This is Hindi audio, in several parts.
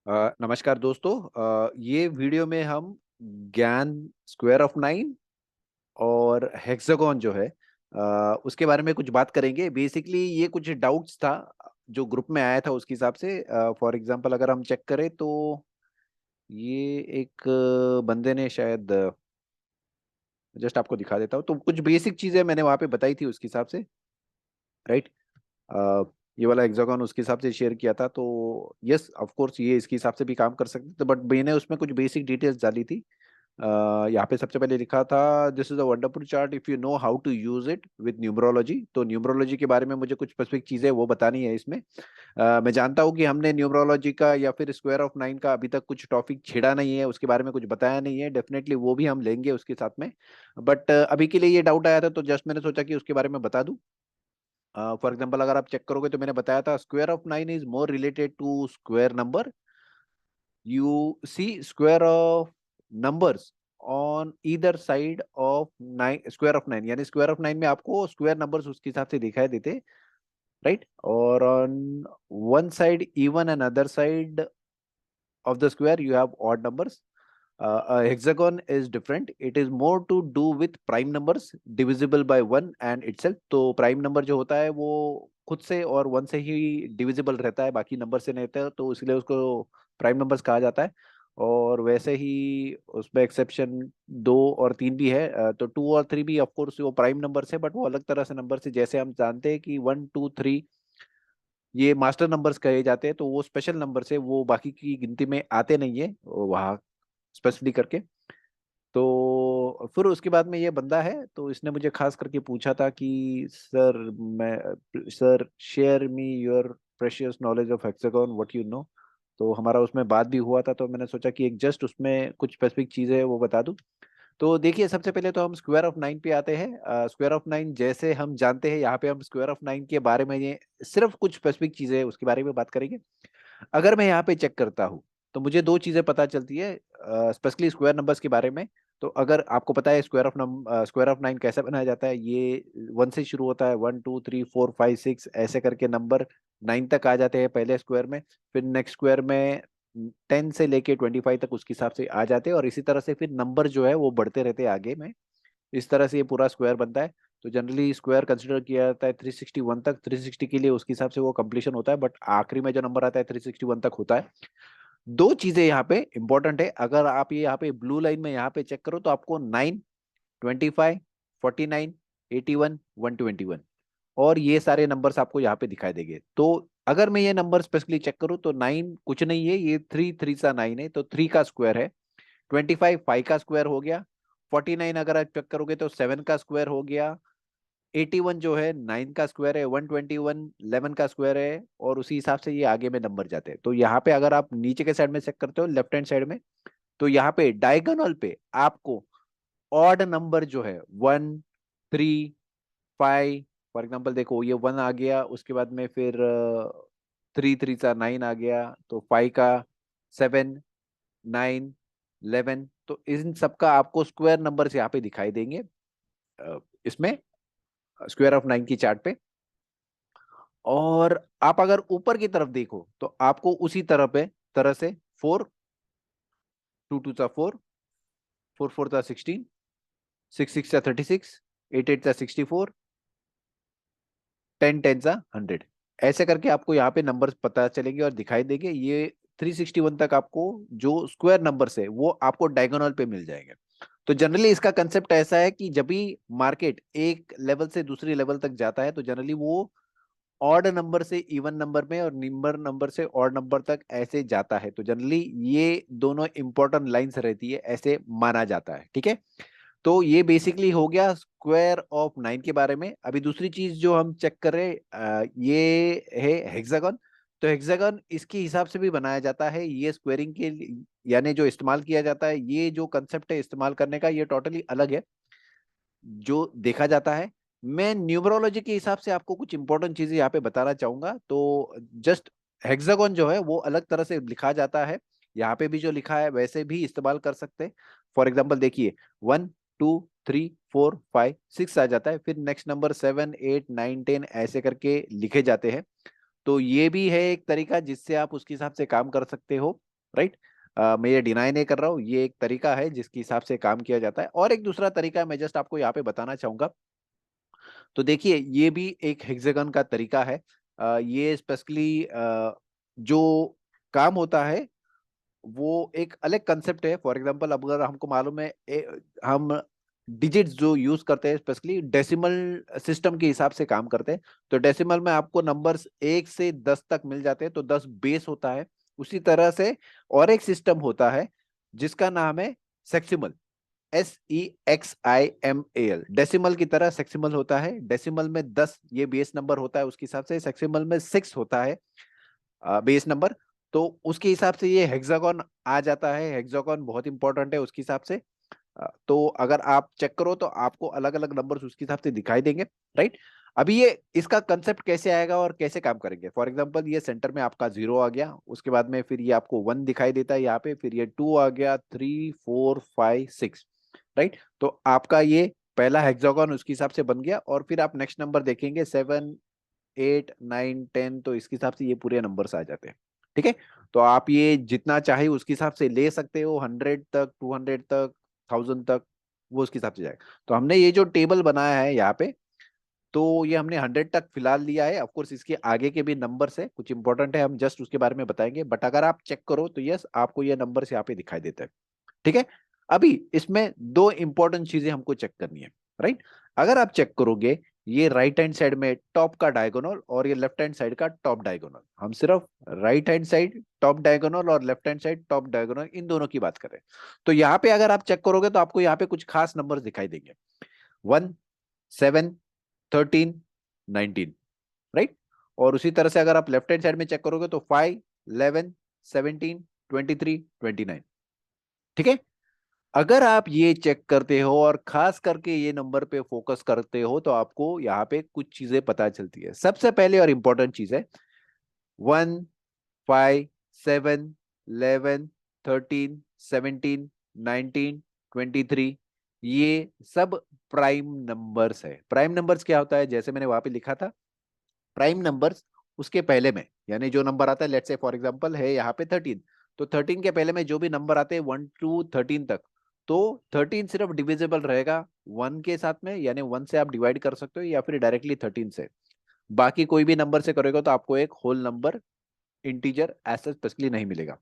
नमस्कार दोस्तों। ये वीडियो में हम ज्ञान स्क्वायर ऑफ नाइन और हेक्सागोन जो है उसके बारे में कुछ बात करेंगे। बेसिकली ये कुछ डाउट्स था जो ग्रुप में आया था, उसके हिसाब से फॉर एग्जांपल अगर हम चेक करें तो ये एक बंदे ने शायद जस्ट आपको दिखा देता हूँ। तो कुछ बेसिक चीजें मैंने वहाँ पे बताई थी उसके हिसाब से, राइट। अ, ये वाला हेक्सागोन उसके हिसाब से शेयर किया था, तो यस ऑफ कोर्स ये इसके हिसाब से भी काम कर सकते थे, बट मैंने उसमें कुछ बेसिक डिटेल्स डाली थी। यहाँ पे सबसे पहले लिखा था this is a wonderful chart if you know how to use it with numerology. तो न्यूमरोलॉजी के बारे में मुझे कुछ स्पेसिफिक चीजें वो बतानी है इसमें। मैं जानता हूँ कि हमने न्यूमरोलॉजी का या फिर स्क्वायर ऑफ नाइन का अभी तक कुछ टॉपिक छेड़ा नहीं है, उसके बारे में कुछ बताया नहीं है। डेफिनेटली वो भी हम लेंगे उसके साथ में, बट अभी के लिए ये डाउट आया था तो जस्ट मैंने सोचा कि उसके बारे में बता दूं। फॉर एग्जाम्पल अगर आप चेक करोगे तो मैंने बताया था square of nine is more related to square number. you see square of numbers on either side of nine, square of nine यानी स्क्वायर ऑफ नाइन में आपको स्क्वायर नंबर्स उसके हिसाब से दिखाई देते, राइट। और on one side even and other side of the square you have odd numbers. A hexagon is different. It is more to do with prime numbers divisible by one and itself. तो प्राइम नंबर जो होता है वो खुद से और वन से ही डिविजिबल रहता है, बाकी नंबर से नहीं रहता है, तो इसलिए उसको प्राइम नंबर्स कहा जाता है। और वैसे ही उसमें एक्सेप्शन दो और तीन भी है। तो टू और थ्री भी ऑफ कोर्स वो प्राइम नंबर से, बट वो अलग तरह से नंबर से। जैसे हम जानते हैं कि वन टू थ्री ये मास्टर नंबर्स कहे जाते हैं, तो वो स्पेशल नंबर से वो बाकी की गिनती में आते नहीं है वहाँ स्पेसिफिकली करके। तो फिर उसके बाद में ये बंदा है, तो इसने मुझे खास करके पूछा था कि sir share me your precious knowledge of hexagon what you know. तो हमारा उसमें बात भी हुआ था, तो मैंने सोचा कि एक जस्ट उसमें कुछ स्पेसिफिक चीज़ें हैं वो बता दूं। तो देखिए सबसे पहले तो हम स्क्वायर ऑफ नाइन पे आते हैं। स्क्वायर ऑफ नाइन जैसे हम जानते हैं, यहाँ पे हम स्क्वायर ऑफ नाइन के बारे में ये सिर्फ कुछ स्पेसिफिक चीजें हैं उसके बारे में बात करेंगे। अगर मैं यहाँ पे चेक करता हूँ तो मुझे दो चीजें पता चलती है स्पेशली स्क्वायर नंबर्स के बारे में। तो अगर आपको पता है स्क्वायर ऑफ नाइन कैसे बनाया जाता है, ये वन से शुरू होता है, one two three four five six ऐसे करके नंबर नाइन तक आ जाते हैं पहले स्क्वायर में। फिर नेक्स्ट स्क्वायर में टेन से लेके ट्वेंटी फाइव तक उसके हिसाब से आ जाते हैं, और इसी तरह से फिर नंबर जो है वो बढ़ते रहते हैं आगे में। इस तरह से ये पूरा स्क्वायर बनता है। तो जनरली स्क्वायर कंसिडर किया जाता है 361 तक, 360 के लिए उसके हिसाब से वो कंप्लीशन होता है, बट आखिरी में जो नंबर आता है 361 तक होता है। दो चीजें यहाँ पे इंपॉर्टेंट है। अगर आप ये यहाँ पे ब्लू लाइन में यहाँ पे चेक करो तो आपको 9, 25, 49, 81, 121 और ये सारे नंबर्स आपको यहाँ पे दिखाई देंगे। तो अगर मैं ये नंबर स्पेसिफिकली चेक करूँ तो नाइन कुछ नहीं है, ये थ्री थ्री सा नाइन है, तो थ्री का स्क्वायर है। 25 फाइव का स्क्वायर हो गया। 49 अगर आप चेक करोगे तो सेवन का स्क्वायर हो गया। 81 जो है नाइन का स्क्वायर है। 121 11 का स्क्वायर है, और उसी हिसाब से ये आगे में नंबर जाते हैं। तो यहाँ पे अगर आप नीचे के साइड में चेक करते हो लेफ्ट हैंड साइड में, तो यहाँ पे डायगोनल पे आपको ऑड नंबर जो है one, three, five, for example देखो ये वन आ गया, उसके बाद में फिर थ्री थ्री सा नाइन आ गया, तो फाइव का सेवन, नाइन, 11, तो इन सबका आपको स्क्वायर नंबर्स यहाँ पे दिखाई देंगे इसमें स्क्वायर ऑफ नाइन की चार्ट पे। और आप अगर ऊपर की तरफ देखो तो आपको उसी तरह से फोर, टू टू सा फोर, फोर फोर सा 16, सिक्स सिक्स सा 36, एट एट सा 64, टेन टेन सा 100, ऐसे करके आपको यहाँ पे नंबर्स पता चलेंगे और दिखाई देंगे। ये 361 तक आपको जो स्क्वायर नंबर है वो आपको डायगोनल पे मिल जाएंगे। तो जनरली इसका कंसेप्ट ऐसा है कि जब भी मार्केट एक लेवल से दूसरी लेवल तक जाता है तो जनरली वो ऑड नंबर से इवन नंबर में और निम्बर नंबर से ऑड नंबर तक ऐसे जाता है। तो जनरली ये दोनों इंपॉर्टेंट लाइंस रहती है, ऐसे माना जाता है, ठीक है। तो ये बेसिकली हो गया स्क्वायर ऑफ नाइन के बारे में। अभी दूसरी चीज जो हम चेक कर रहे ये है हेक्सागन। तो हेक्सागन इसके हिसाब से भी बनाया जाता है, ये स्क्वेयरिंग के यानी जो इस्तेमाल किया जाता है, ये जो कंसेप्ट है इस्तेमाल करने का ये टोटली अलग है जो देखा जाता है। मैं न्यूमरोलॉजी के हिसाब से आपको कुछ इंपॉर्टेंट चीजें यहाँ पे बताना चाहूंगा। तो जस्ट हेक्सागन जो है वो अलग तरह से लिखा जाता है, यहाँ पे भी जो लिखा है वैसे भी इस्तेमाल कर सकते हैं। फॉर एग्जाम्पल देखिए one, two, three, four, five, six आ जाता है, फिर next number seven, eight, nine, ten ऐसे करके लिखे जाते हैं। तो ये भी है एक तरीका जिससे आप उसके हिसाब से काम कर सकते हो। राइट। मैं ये डिनाई नहीं कर रहा हूँ, ये एक तरीका है जिसके हिसाब से काम किया जाता है। और एक दूसरा तरीका है, मैं जस्ट आपको यहाँ पे बताना चाहूंगा। तो देखिए, ये भी एक हेक्सागन का तरीका है। ये स्पेशली जो काम होता है वो एक अलग कंसेप्ट है। फॉर एग्जांपल, अब अगर हमको मालूम है हम डिजिट्स जो यूज करते हैं स्पेशली डेसिमल सिस्टम के हिसाब से काम करते हैं, तो डेसिमल में आपको नंबर्स 1 से 10 तक मिल जाते हैं, तो 10 बेस होता है। उसी तरह से और एक सिस्टम होता है जिसका नाम है सेक्सिमल। SEXIMAL। डेसिमल की तरह सेक्सिमल होता है। डेसिमल में 10 ये बेस नंबर होता है उसके हिसाब से, सेक्सिमल में 6 होता है बेस नंबर। तो उसके हिसाब से ये हेक्सागोन आ जाता है। हेक्सागोन बहुत इंपॉर्टेंट है उसके हिसाब से। तो अगर आप चेक करो तो आपको अलग अलग नंबर्स उसके हिसाब से दिखाई देंगे, राइट। अभी ये इसका कंसेप्ट कैसे आएगा और कैसे काम करेंगे, फॉर एग्जांपल ये सेंटर में आपका 0 आ गया, उसके बाद में फिर ये आपको 1 दिखाई देता है यहाँ पे, फिर ये 2 आ गया, 3 4 5 6, राइट। तो आपका ये पहला हेक्सागोन उसके हिसाब से बन गया। और फिर आप नेक्स्ट नंबर देखेंगे 7 8 9 10, तो इसके हिसाब से ये पूरे नंबर्स आ जाते हैं, ठीक है। तो आप ये जितना चाहे उसके हिसाब से ले सकते हो, 100 तक, 200 तक, 1000 तक, वो उसके हिसाब से जाएगा। तो हमने ये जो टेबल बनाया है यहाँ पे, तो ये हमने 100 तक फिलहाल लिया है। ऑफ कोर्स इसके आगे के भी नंबर्स है, कुछ इंपॉर्टेंट है, हम जस्ट उसके बारे में बताएंगे। बट अगर आप चेक करो तो यस, आपको ये नंबर्स यहाँ पे दिखाई देते हैं, ठीक है। अभी इसमें दो इंपॉर्टेंट चीजें हमको चेक करनी है, राइट। अगर आप चेक करोगे, ये राइट हैंड साइड में टॉप का डायगोनल और ये लेफ्ट हैंड साइड का टॉप डायगोनल, हम सिर्फ right hand side top diagonal और left hand side top diagonal इन दोनों की बात करें, तो यहाँ पे अगर आप चेक करोगे तो आपको यहाँ पे कुछ खास नंबर दिखाई देंगे। 1 7 13 19, राइट। और उसी तरह से अगर आप लेफ्ट हैंड साइड में चेक करोगे तो 5 11 17 23 29, ठीक है। अगर आप ये चेक करते हो और खास करके ये नंबर पे फोकस करते हो तो आपको यहाँ पे कुछ चीजें पता चलती है। सबसे पहले और इंपॉर्टेंट चीज है 1 5 7 11 13 17 19 23, ये सब प्राइम नंबर्स है। प्राइम नंबर्स क्या होता है, जैसे मैंने वहां पे लिखा था, प्राइम नंबर्स उसके पहले में, यानी जो नंबर आता है, लेट्स से फॉर एग्जांपल है यहाँ पे 13, तो 13 के पहले में जो भी नंबर आते हैं 1 to 13 तक, तो 13 सिर्फ डिविजिबल रहेगा 1 के साथ में, यानी 1 से आप डिवाइड कर सकते हो या फिर डायरेक्टली 13 से। बाकी कोई भी नंबर से करोगे तो आपको एक होल नंबर, इंटीजर ऐसा स्पेशली नहीं मिलेगा,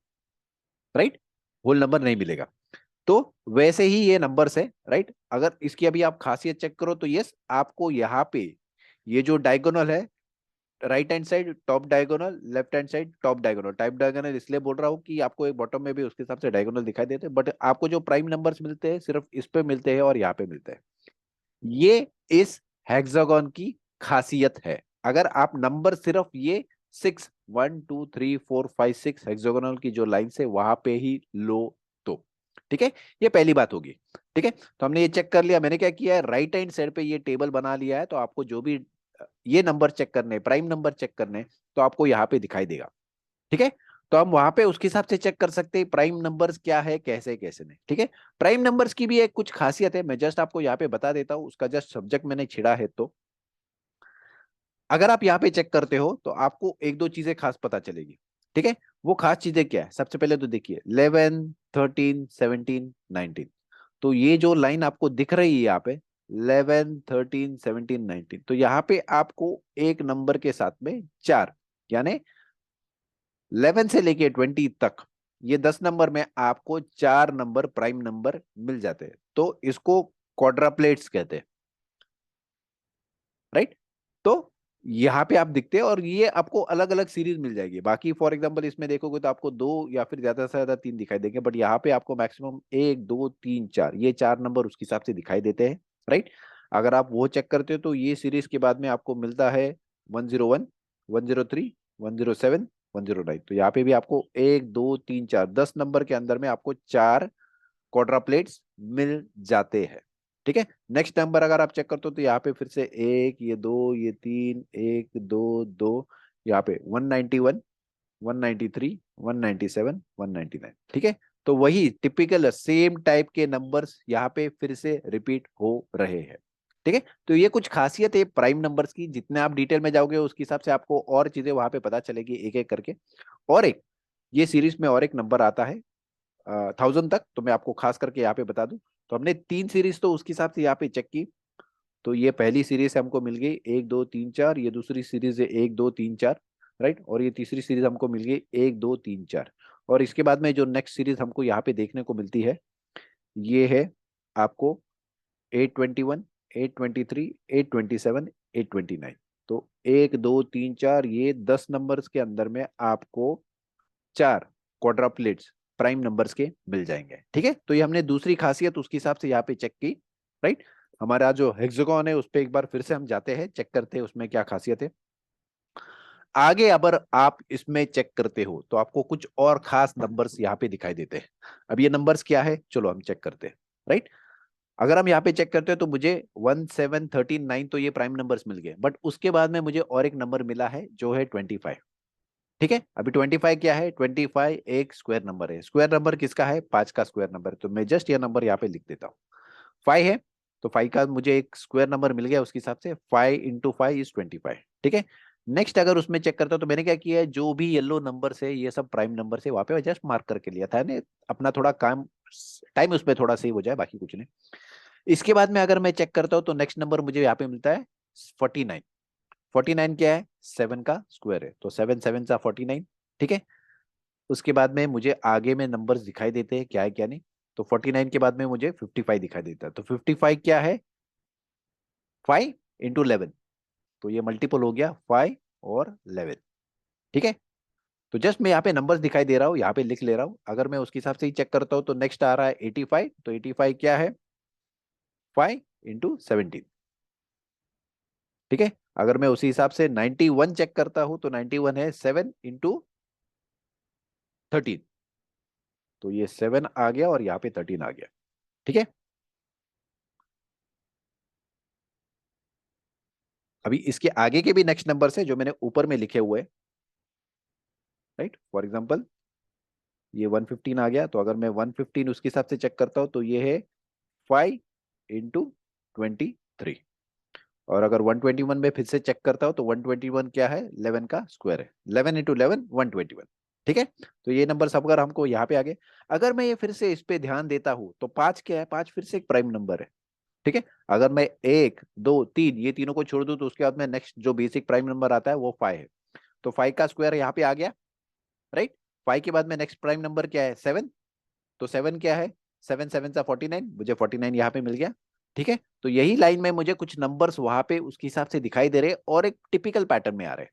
राइट। होल नंबर नहीं मिलेगा। तो वैसे ही ये नंबर्स है, राइट। अगर इसकी अभी आप खासियत चेक करो तो यस, आपको यहाँ पे ये जो डायगोनल है, right hand side top diagonal, left hand side top diagonal, type diagonal इसलिए बोल रहा हूँ कि आपको एक बॉटम में भी उसके हिसाब से डायगोनल दिखाई देते हैं, बट आपको जो प्राइम नंबर्स मिलते हैं सिर्फ इस पे मिलते हैं और यहाँ पे मिलते हैं। ये इस हेक्सागोन की खासियत है। अगर आप नंबर सिर्फ ये 6 1 2 3 4 5 6 हेक्सागोनल की जो लाइन से वहां पे ही लो, तो ठीक है, ये पहली बात होगी, ठीक है। तो हमने ये चेक कर लिया। मैंने क्या किया है, राइट हैंड साइड पे ये टेबल बना लिया है, तो आपको जो भी ये नंबर चेक करने, प्राइम नंबर चेक करने, तो आपको यहाँ पे दिखाई देगा, ठीक है। तो हम वहां पे उसके हिसाब से चेक कर सकते हैं प्राइम नंबर्स क्या है, कैसे कैसे नहीं, ठीक है। प्राइम नंबर्स की भी एक कुछ खासियत है, मैं जस्ट आपको यहाँ पे बता देता हूँ, उसका जस्ट सब्जेक्ट मैंने छिड़ा है। तो अगर आप यहाँ पे चेक करते हो तो आपको एक दो चीजें खास पता चलेगी, ठीक है। वो खास चीजें क्या है, सबसे पहले तो देखिए 11 13 17 19, तो ये जो लाइन आपको दिख रही है यहाँ पे 11 13 17 19, तो यहाँ पे आपको एक नंबर के साथ में चार, यानी 11 से लेके 20 तक, ये 10 नंबर में आपको चार नंबर प्राइम नंबर मिल जाते हैं, तो इसको क्वाड्राप्लेट्स कहते हैं, राइट। तो यहाँ पे आप दिखते हैं और ये आपको अलग अलग सीरीज मिल जाएगी। बाकी फॉर एग्जांपल इसमें देखोगे तो आपको दो या फिर ज्यादा से ज्यादा तीन दिखाई देंगे, बट यहाँ पे आपको मैक्सिमम 1 2 3 4, ये चार नंबर उसके हिसाब से दिखाई देते हैं, राइट। अगर आप वो चेक करते हो तो ये सीरीज के बाद में आपको मिलता है 101 103 107 109, तो यहाँ पे भी आपको 1 2 3 4 10 नंबर के अंदर में आपको चार क्वाड्राप्लेट्स मिल जाते हैं, ठीक है। नेक्स्ट नंबर अगर आप चेक करते हो तो यहाँ पे फिर से एक, ये दो, ये तीन, एक दो दो, यहाँ पे 191 193 197 199, ठीक है। तो वही टिपिकल सेम टाइप के नंबर्स यहाँ पे फिर से रिपीट हो रहे हैं, ठीक है। तो ये कुछ खासियत है प्राइम नंबर्स की, जितने आप डिटेल में जाओगे उसके हिसाब से आपको और चीजें वहां पे पता चलेगी एक एक करके। और एक ये सीरीज में और एक नंबर आता है 1000 तक, तो मैं आपको खास करके यहाँ पे बता दूं। तो हमने 3 सीरीज तो उसके हिसाब से यहाँ पे चेक की। तो ये पहली सीरीज हमको मिल गई 1 2 3 4, ये दूसरी सीरीज है 1 2 3 4, राइट, और ये तीसरी सीरीज हमको मिल गई 1 2 3 4। और इसके बाद में जो नेक्स्ट सीरीज हमको यहाँ पे देखने को मिलती है, ये है आपको 821, 823, 827, 829। तो 1 2 3 4, ये 10 नंबर्स के अंदर में आपको 4 क्वाड्रप्लेट्स प्राइम नंबर्स के मिल जाएंगे। ठीक है, तो ये हमने दूसरी खासियत उसके हिसाब से यहाँ पे चेक की, राइट। हमारा जो हेक्सागोन है उस पर एक बार फिर से हम जाते हैं, चेक करते हैं उसमें क्या खासियत है। आगे अगर आप इसमें चेक करते हो तो आपको कुछ और खास नंबर्स यहाँ पे दिखाई देते हैं। अब ये नंबर्स क्या है, चलो हम चेक करते हैं, राइट। अगर हम यहाँ पे चेक करते हैं तो मुझे 1 7 13 9 तो ये प्राइम नंबर्स मिल गए, बट उसके बाद में मुझे और एक नंबर मिला है जो है 25। ठीक है, अभी 25 क्या है, 25 एक स्क्वायर नंबर है। स्क्वायर नंबर किसका है, 5 का स्क्वायर नंबर। तो मैं जस्ट ये नंबर यहाँ पे लिख देता हूँ, 5 है। तो 5 का मुझे एक स्क्वायर नंबर मिल गया, उसके हिसाब से 5 × 5 = 25। ठीक है, नेक्स्ट अगर उसमें चेक करता हूं तो मैंने क्या किया है, जो भी येलो नंबर है ये सब प्राइम नंबर है, वहां पे जस्ट मार्क करके लिया था ने, अपना थोड़ा काम टाइम उसमें थोड़ा सेव हो जाए, बाकी कुछ नहीं। इसके बाद में अगर मैं चेक करता हूँ तो नेक्स्ट नंबर मुझे यहाँ पे मिलता है 49। 49 क्या है, 7 का स्क्वायर है, तो 7 7 सा 49। ठीक है, उसके बाद में मुझे आगे में नंबर्स दिखाई देते हैं क्या है क्या नहीं। तो 49 के बाद में मुझे 55 दिखाई देता है। तो 55 क्या है, 5 × 11। तो ये मल्टीपल हो गया 5 और 11। ठीक है, तो जस्ट मैं यहाँ पे नंबर्स दिखाई दे रहा हूँ, यहाँ पे लिख ले रहा हूँ। अगर मैं उसके हिसाब से ही चेक करता हूँ तो नेक्स्ट आ रहा है 85। तो 85 क्या है, 5 × 17। ठीक है, अगर मैं उसी हिसाब से 91 चेक करता हूं तो 91 है 7 × 13। तो ये 7 आ गया और यहाँ पे 13 आ गया। ठीक है, अभी इसके आगे के भी नेक्स्ट नंबर है जो मैंने ऊपर में लिखे हुए, राइट। फॉर एग्जांपल ये 115 आ गया, तो अगर मैं 115 उसके हिसाब से चेक करता हूं तो ये है 5 × 23। और अगर 121 में फिर से चेक करता हूं तो 121 क्या है, 11 का स्क्वायर है, 11 × 11 121। ठीक है, तो ये नंबर सब अगर हमको यहाँ पे आ गए। अगर मैं ये फिर से इस पे ध्यान देता हूं तो 5 क्या है, 5 फिर से एक प्राइम नंबर है। ठीक है, अगर मैं 1 2 3 ये तीनों को छोड़ दूं तो उसके बाद में नेक्स्ट जो बेसिक प्राइम नंबर आता है वो 5 है। तो 5 का स्क्वायर यहाँ पे आ गया, राइट। 5 के बाद में नेक्स्ट प्राइम नंबर क्या है, 7। तो 7 क्या है, 7 7 सा 49, मुझे 49 यहाँ पे मिल गया। ठीक है, तो यही लाइन में मुझे कुछ नंबर्स वहां पे उसके हिसाब से दिखाई दे रहे हैं और एक टिपिकल पैटर्न में आ रहे हैं।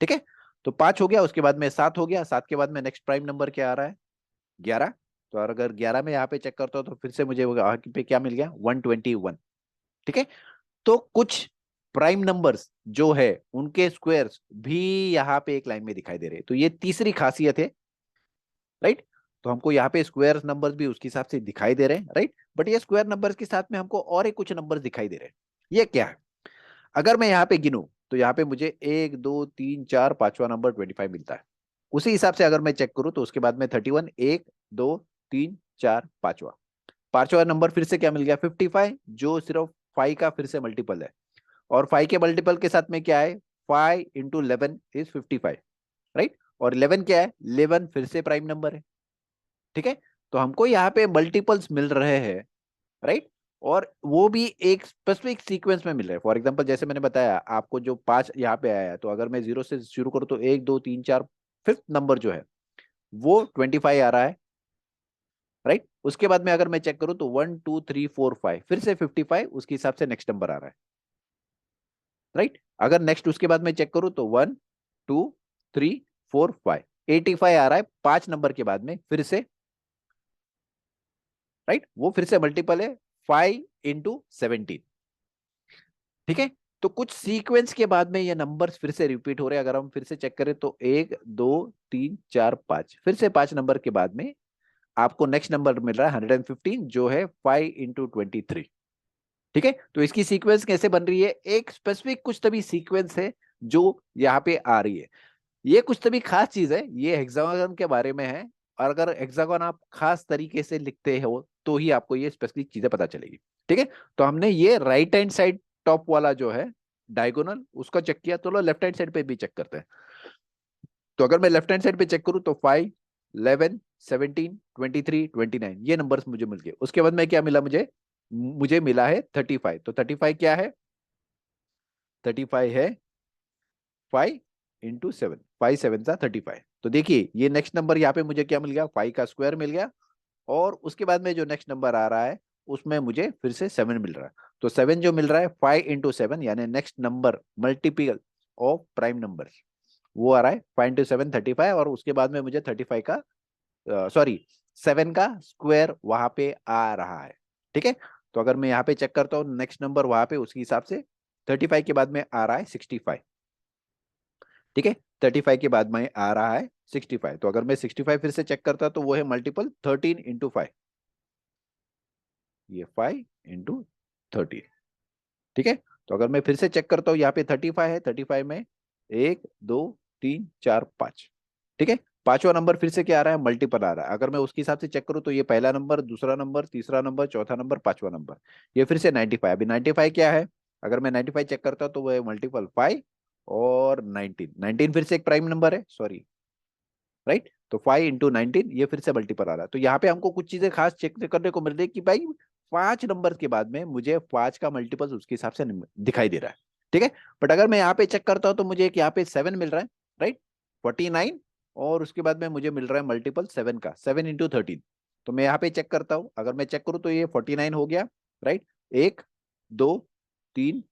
ठीक है, तो 5 हो गया, उसके बाद में 7 हो गया, 7 के बाद में नेक्स्ट प्राइम नंबर क्या आ रहा है, 11। तो अगर 11 में यहाँ पे चेक करता हूँ तो फिर से मुझे आगे पे क्या मिल गया, 121। ठीक है, तो कुछ प्राइम नंबर्स जो है उनके स्क्वायर्स भी यहाँ पे एक लाइन में दिखाई दे रहे हैं। तो ये तीसरी खासियत है, राइट। तो हमको यहाँ पे स्क्वायर नंबर्स भी उसके हिसाब से दिखाई दे रहे हैं, राइट। बट ये स्क्वायर नंबर्स के साथ में हमको और एक कुछ नंबर्स दिखाई दे रहे हैं। ये क्या है, अगर मैं यहाँ पे गिनूं तो यहाँ पे मुझे 1 2 3 4 5वां नंबर 25 मिलता है। उसी हिसाब से अगर मैं चेक करूं तो उसके बाद में 31, 1 2 3 4 पांचवा नंबर फिर से क्या मिल गया, 55, जो सिर्फ 5 का फिर से मल्टीपल है। और 5 के मल्टीपल के साथ में क्या है, 5 × 11 = 55, राइट। और 11 क्या है, 11 फिर से प्राइम नंबर है। ठीक है, तो हमको यहाँ पे मल्टीपल्स मिल रहे हैं, राइट। और वो भी एक स्पेसिफिक सीक्वेंस में मिल रहे हैं। फॉर एग्जांपल जैसे मैंने बताया आपको, जो 5 यहाँ पे आया है, तो अगर मैं 0 से शुरू करूँ तो 1 2 3 4, फिफ्थ नंबर जो है वो 25 आ रहा है, राइट। उसके बाद में अगर मैं चेक करूँ तो 1 2 3 4 5 फिर से 55, उसके हिसाब से नेक्स्ट नंबर आ रहा है, राइट। अगर नेक्स्ट उसके बाद में चेक करूँ तो 1 2 3 4 5 85 आ रहा है 5 नंबर के बाद में फिर से, राइट। वो फिर से मल्टीपल है 5 × 17। ठीक है, तो कुछ सीक्वेंस के बाद में ये नंबर्स फिर से रिपीट हो रहे हैं। अगर हम फिर से चेक करें तो 1 2 3 4 5 फिर से 5 नंबर के बाद में आपको नेक्स्ट नंबर मिल रहा है 115, जो है 5 × 23। ठीक है, तो इसकी सीक्वेंस कैसे बन रही है, एक स्पेसिफिक कुछ तभी सीक्वेंस है जो यहाँ पे आ रही है। ये कुछ तभी खास चीज है, ये हेक्सागोन के बारे में है। और अगर हेक्सागोन आप खास तरीके से लिखते हो तो ही आपको ये स्पेसिफिक चीजें पता चलेगी। ठीक है, तो हमने ये राइट हैंड साइड टॉप वाला जो है डायगोनल उसका चेक किया, तो लो लेफ्ट हैंड साइड पे भी चेक करते हैं। तो अगर मैं लेफ्ट हैंड साइड पे चेक करूँ तो 5 11, 17, 23, 29, ये नंबर्स मुझे मिल गए। उसके बाद में क्या मिला मुझे? मुझे मिला है 35। तो 35 क्या है? 35 है 5 × 7, 5 7 35। तो देखिए ये नेक्स्ट नंबर यहाँ पे मुझे क्या मिल गया? 5 का स्क्वायर मिल गया। और उसके बाद में जो नेक्स्ट नंबर आ रहा है उसमें मुझे फिर से 7 मिल रहा है। तो 7 जो मिल रहा है 5 × 7, यानी next number multiple of prime number, वो आ रहा है 5 × 7 35। और उसके बाद में मुझे 35 का सॉरी 7 का स्क्वायर वहां पे आ रहा है। ठीक है, तो अगर मैं यहाँ पे चेक करता हूँ नेक्स्ट नंबर वहां पे उसी हिसाब से 35 के बाद में आ रहा है 65। ठीक है, 35 के बाद में आ रहा है 65। तो अगर मैं 65 फिर से चेक करता तो वो है मल्टीपल 13 × 5, ये 5 × 13। ठीक है, तो अगर मैं फिर से चेक करता हूँ यहाँ पे 35 है, 35 में 1 2 3 4 5। ठीक है, पांचवा नंबर फिर से क्या आ रहा है? मल्टीपल आ रहा है। अगर मैं उसके हिसाब से चेक करूँ तो ये पहला नंबर, दूसरा नंबर, तीसरा नंबर, चौथा नंबर, पांचवा नंबर, ये फिर से 95। अभी 95 क्या है? अगर मैं 95 चेक करता हूँ तो वो है मल्टीपल 5 और 19। 19 फिर से एक प्राइम नंबर है, सॉरी, राइट। तो 5 × 19 ये फिर से मल्टीपल आ रहा है। तो यहाँ पे हमको कुछ चीजें खास चेक करने को मिल रही है कि भाई 5 नंबर के बाद में मुझे 5 का मल्टीपल उसके हिसाब से दिखाई दे रहा है। ठीक है, बट अगर मैं यहाँ पे चेक करता हूँ तो मुझे एक यहाँ पे 7 मिल रहा है, राइट, 49। और उसके बाद में मुझे मिल रहा है मल्टीपल 7 का, 7 × 13। तो मैं यहाँ पे चेक करता हूँ, अगर मैं चेक करूँ तो ये 49 हो गया, राइट। 1 2 3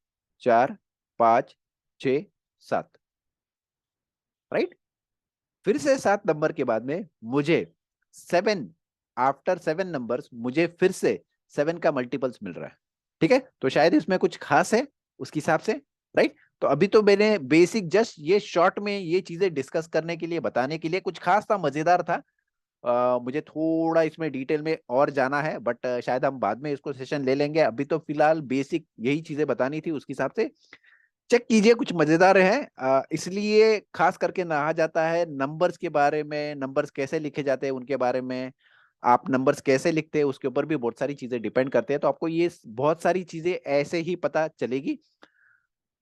4 5 6 7, राइट। फिर से 7 नंबर के बाद में मुझे 7, आफ्टर 7 नंबर्स मुझे फिर से 7 का मल्टीपल्स मिल रहा है। ठीक है, तो शायद इसमें कुछ खास है उसके हिसाब से, राइट। तो अभी तो मैंने बेसिक जस्ट ये शॉर्ट में ये चीजें डिस्कस करने के लिए, बताने के लिए, कुछ खास था, मजेदार था। मुझे थोड़ा इसमें डिटेल में और जाना है, बट शायद हम बाद में इसको सेशन ले लेंगे। अभी तो फिलहाल बेसिक यही चीजें बतानी थी, उसके हिसाब से चेक कीजिए, कुछ मजेदार है। इसलिए खास करके कहा जाता है नंबर्स के बारे में, नंबर्स कैसे लिखे जाते हैं उनके बारे में। आप नंबर्स कैसे लिखते हैं उसके ऊपर भी बहुत सारी चीजें डिपेंड करते हैं। तो आपको ये बहुत सारी चीजें ऐसे ही पता चलेगी,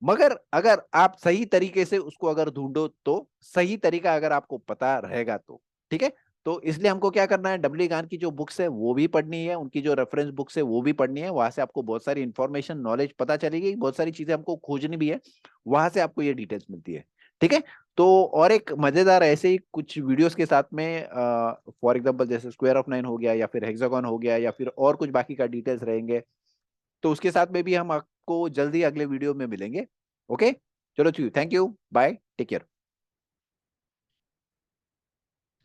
मगर अगर आप सही तरीके से उसको अगर ढूंढो तो, सही तरीका अगर आपको पता रहेगा तो। ठीक है, तो इसलिए हमको क्या करना है, डब्ल्यू गान की जो बुक्स है वो भी पढ़नी है, उनकी जो रेफरेंस बुक्स है वो भी पढ़नी है। वहां से आपको बहुत सारी इंफॉर्मेशन, नॉलेज पता चलेगी, बहुत सारी चीजें हमको खोजनी भी है, वहां से आपको ये डिटेल्स मिलती है। ठीक है, तो और एक मजेदार ऐसे ही कुछ वीडियोस के साथ में, फॉर एग्जांपल जैसे स्क्वायर ऑफ 9 हो गया, या फिर हेक्सागोन हो गया, या फिर और कुछ बाकी का डिटेल्स रहेंगे, तो उसके साथ में भी हम आपको जल्दी अगले वीडियो में मिलेंगे। ओके, चलो, thank you, bye, take care.